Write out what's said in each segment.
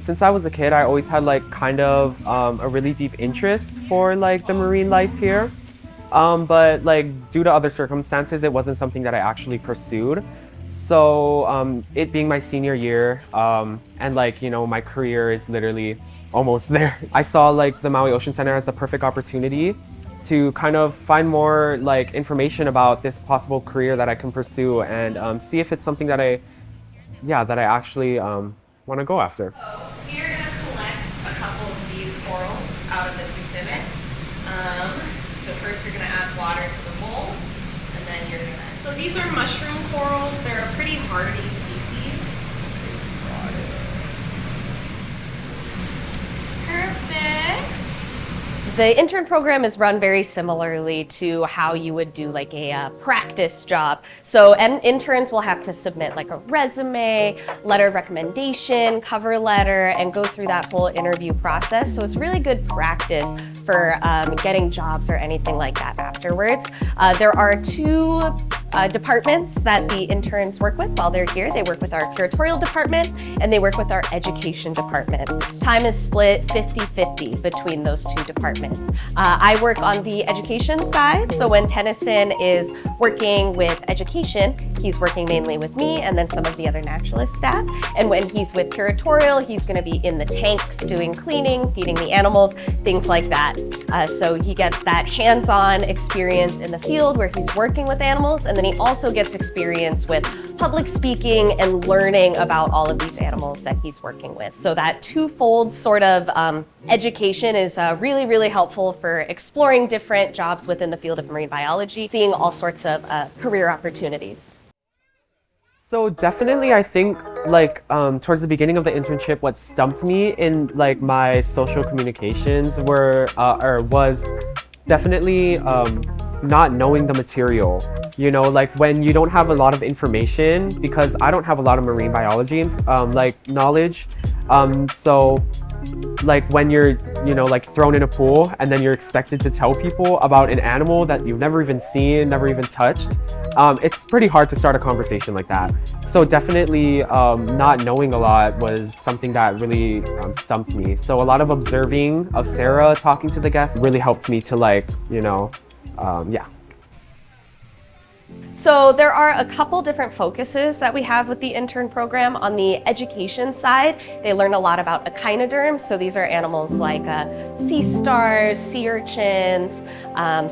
since I was a kid, I always had like kind of a really deep interest for like the marine life here. But like due to other circumstances, it wasn't something that I actually pursued. So it being my senior year, and like, you know, my career is literally almost there. I saw like the Maui Ocean Center as the perfect opportunity to kind of find more like information about this possible career that I can pursue and see if it's something that I actually want to go after. So we're going to collect a couple of these corals out of this exhibit. So first you're going to add water to the bowl, and then you're going to... So these are mushroom corals. They're a pretty hardy species. Perfect. The intern program is run very similarly to how you would do like a practice job. So interns will have to submit like a resume, letter of recommendation, cover letter, and go through that whole interview process. So it's really good practice for getting jobs or anything like that afterwards. There are two departments that the interns work with while they're here. They work with our curatorial department and they work with our education department. Time is split 50-50 between those two departments. I work on the education side, so when Tennyson is working with education, he's working mainly with me and then some of the other naturalist staff. And when he's with curatorial, he's going to be in the tanks doing cleaning, feeding the animals, things like that. So he gets that hands-on experience in the field where he's working with animals, and then he also gets experience with public speaking and learning about all of these animals that he's working with. So that twofold sort of education is really, really helpful for exploring different jobs within the field of marine biology, seeing all sorts of career opportunities. So definitely, I think like towards the beginning of the internship, what stumped me in like my social communications was definitely not knowing the material. You know, like when you don't have a lot of information, because I don't have a lot of marine biology like knowledge. So like when you're, you know, like thrown in a pool and then you're expected to tell people about an animal that you've never even seen, never even touched, it's pretty hard to start a conversation like that. So definitely not knowing a lot was something that really stumped me. So a lot of observing of Sarah talking to the guests really helped me to like, you know, yeah. So there are a couple different focuses that we have with the intern program. On the education side, they learn a lot about echinoderms. So these are animals like sea stars, sea urchins,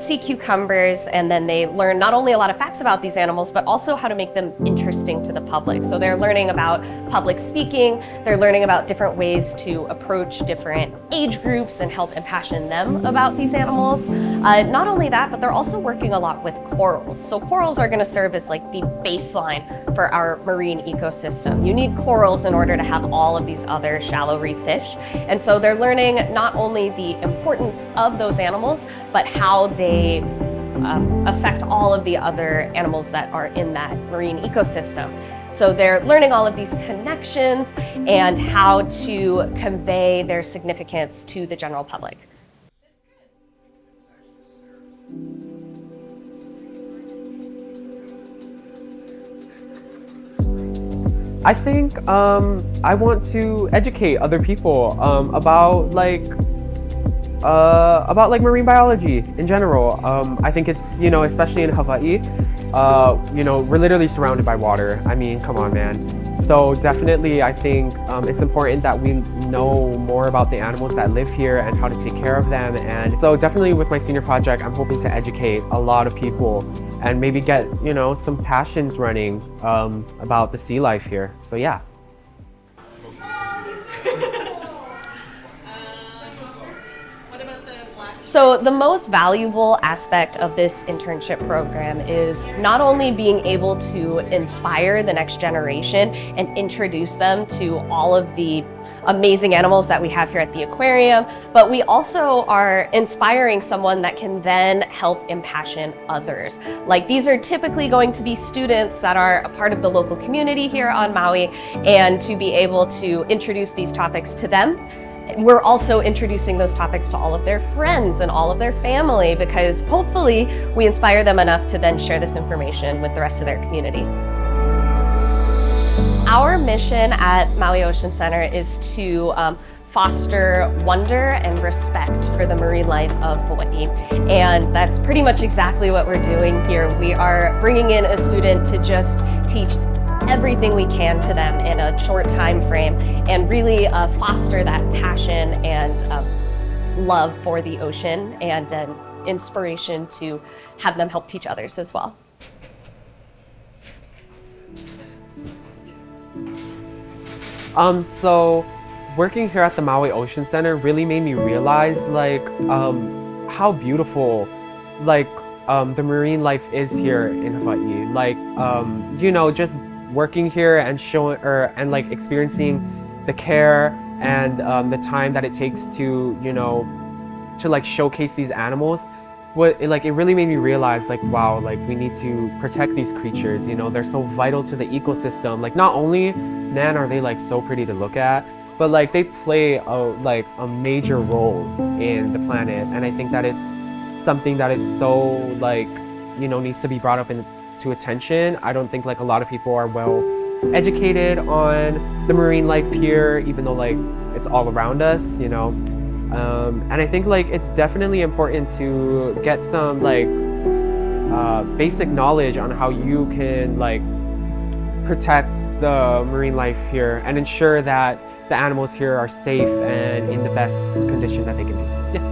sea cucumbers, and then they learn not only a lot of facts about these animals, but also how to make them interesting to the public. So they're learning about public speaking, they're learning about different ways to approach different age groups and help impassion them about these animals. Not only that, but they're also working a lot with corals. So corals are going to serve as like the baseline for our marine ecosystem. You need corals in order to have all of these other shallow reef fish. And so they're learning not only the importance of those animals, but how they affect all of the other animals that are in that marine ecosystem. So they're learning all of these connections and how to convey their significance to the general public. I think I want to educate other people about like marine biology in general. I think it's, you know, especially in Hawaii, you know, we're literally surrounded by water. I mean, come on, man. So definitely, I think it's important that we know more about the animals that live here and how to take care of them. And so definitely with my senior project, I'm hoping to educate a lot of people and maybe get, you know, some passions running about the sea life here. So yeah. So the most valuable aspect of this internship program is not only being able to inspire the next generation and introduce them to all of the amazing animals that we have here at the aquarium, but we also are inspiring someone that can then help impassion others. Like, these are typically going to be students that are a part of the local community here on Maui, and to be able to introduce these topics to them, we're also introducing those topics to all of their friends and all of their family, because hopefully we inspire them enough to then share this information with the rest of their community. our mission at Maui Ocean Center is to foster wonder and respect for the marine life of Hawaii. And that's pretty much exactly what we're doing here. We are bringing in a student to just teach everything we can to them in a short time frame and really foster that passion and love for the ocean and an inspiration to have them help teach others as well. So working here at the Maui Ocean Center really made me realize like how beautiful like the marine life is here in Hawaii. Like you know, just working here and showing and like experiencing the care and the time that it takes to, you know, to like showcase these animals, it really made me realize like, wow, like we need to protect these creatures. You know, they're so vital to the ecosystem. Like not only man are they like so pretty to look at, but like they play a major role in the planet. And I think that it's something that is so like, you know, needs to be brought up into attention. I don't think like a lot of people are well educated on the marine life here, even though like it's all around us, you know. And I think like it's definitely important to get some like basic knowledge on how you can like protect the marine life here and ensure that the animals here are safe and in the best condition that they can be. Yes.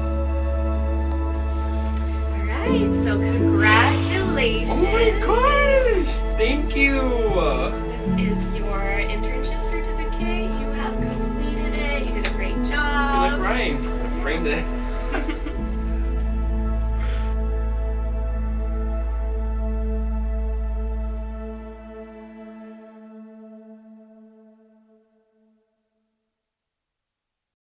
All right, so congratulations. Oh my gosh, thank you. This is your internship certificate. You have completed it. You did a great job. I feel like crying. Frame this.